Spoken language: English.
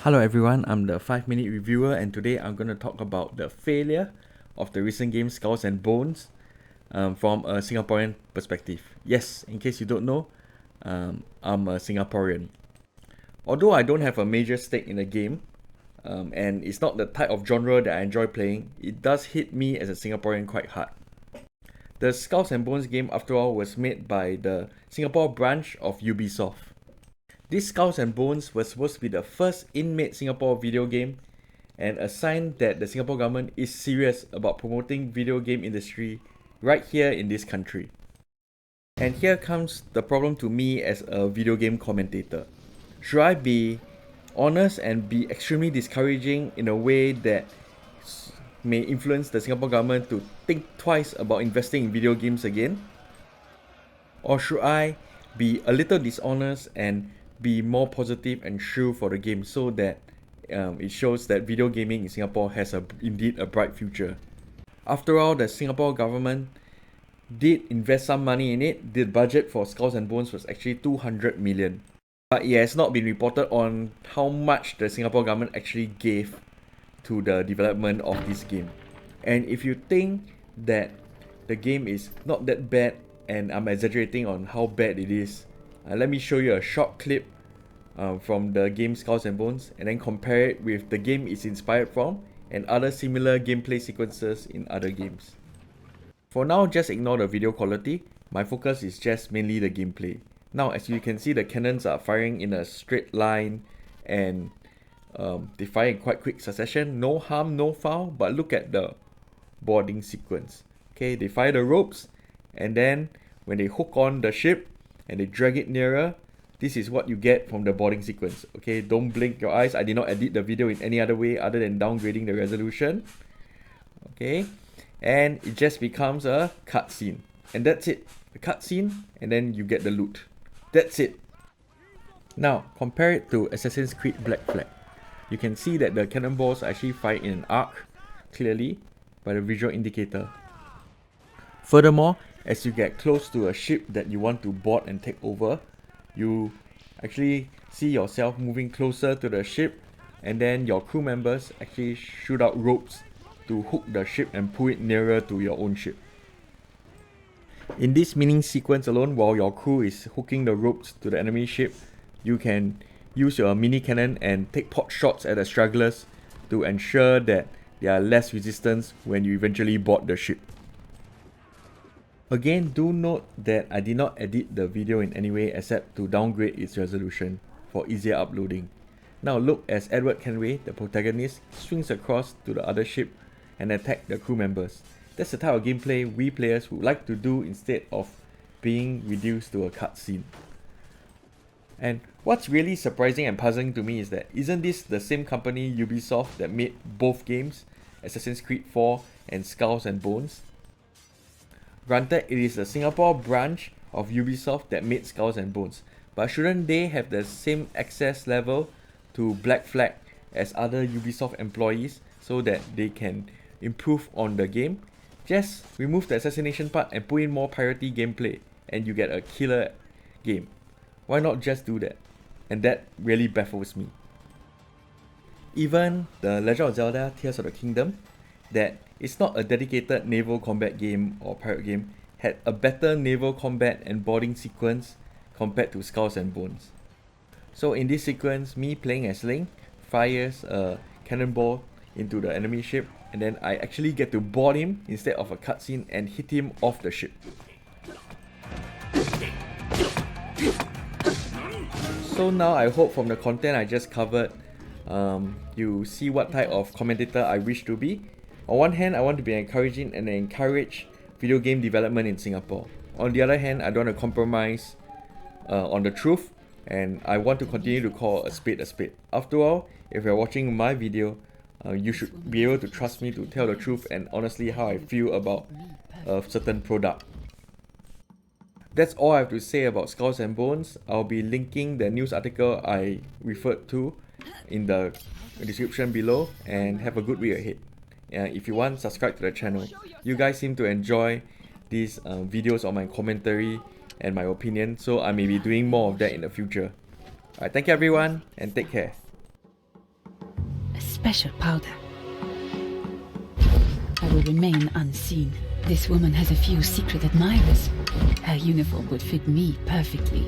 Hello everyone, I'm the 5-minute reviewer and today I'm going to talk about the failure of the recent game Skulls and Bones from a Singaporean perspective. Yes, in case you don't know, I'm a Singaporean. Although I don't have a major stake in the game, and it's not the type of genre that I enjoy playing, it does hit me as a Singaporean quite hard. The Skulls and Bones game, after all, was made by the Singapore branch of Ubisoft. This Skulls and Bones was supposed to be the first in-made Singapore video game and a sign that the Singapore government is serious about promoting video game industry right here in this country. And here comes the problem to me as a video game commentator. Should I be honest and be extremely discouraging in a way that may influence the Singapore government to think twice about investing in video games again? Or should I be a little dishonest and be more positive and true for the game so that it shows that video gaming in Singapore has indeed a bright future? After all, the Singapore government did invest some money in it. The budget for Skulls and Bones was actually 200 million. But it has not been reported on how much the Singapore government actually gave to the development of this game. And if you think that the game is not that bad and I'm exaggerating on how bad it is, let me show you a short clip from the game Skulls and Bones and then compare it with the game it's inspired from and other similar gameplay sequences in other games. For now, just ignore the video quality. My focus is just mainly the gameplay. Now, as you can see, the cannons are firing in a straight line and they fire in quite quick succession. No harm, no foul, but look at the boarding sequence. Okay, they fire the ropes and then when they hook on the ship and they drag it nearer, this is what you get from the boarding sequence. Okay, don't blink your eyes. I did not edit the video in any other way other than downgrading the resolution. Okay, and it just becomes a cutscene. And that's it. A cutscene, and then you get the loot. That's it. Now, compare it to Assassin's Creed Black Flag. You can see that the cannonballs actually fire in an arc, clearly, by the visual indicator. Furthermore, as you get close to a ship that you want to board and take over, you actually see yourself moving closer to the ship and then your crew members actually shoot out ropes to hook the ship and pull it nearer to your own ship. In this mini sequence alone, while your crew is hooking the ropes to the enemy ship, you can use your mini cannon and take pot shots at the stragglers to ensure that there are less resistance when you eventually board the ship. Again, do note that I did not edit the video in any way except to downgrade its resolution for easier uploading. Now look as Edward Kenway, the protagonist, swings across to the other ship and attack the crew members. That's the type of gameplay we players would like to do instead of being reduced to a cutscene. And what's really surprising and puzzling to me is that isn't this the same company, Ubisoft, that made both games, Assassin's Creed 4 and Skulls and Bones? Granted, it is the Singapore branch of Ubisoft that made Skulls and Bones, but shouldn't they have the same access level to Black Flag as other Ubisoft employees so that they can improve on the game? Just remove the assassination part and put in more priority gameplay and you get a killer game. Why not just do that? And that really baffles me. Even the Legend of Zelda Tears of the Kingdom, that it's not a dedicated naval combat game or pirate game, had a better naval combat and boarding sequence compared to Skulls and Bones. So in this sequence, me playing as Link fires a cannonball into the enemy ship and then I actually get to board him instead of a cutscene and hit him off the ship. So now I hope from the content I just covered, you see what type of commentator I wish to be. On one hand, I want to be encouraging and encourage video game development in Singapore. On the other hand, I don't want to compromise on the truth and I want to continue to call a spade a spade. After all, if you're watching my video, you should be able to trust me to tell the truth and honestly how I feel about a certain product. That's all I have to say about Skulls and Bones. I'll be linking the news article I referred to in the description below and have a good week ahead. If you want, subscribe to the channel. You guys seem to enjoy these videos on my commentary and my opinion, so I may be doing more of that in the future. Alright, thank you everyone and take care. special powder. I will remain unseen. This woman has a few secret admirers. Her uniform would fit me perfectly.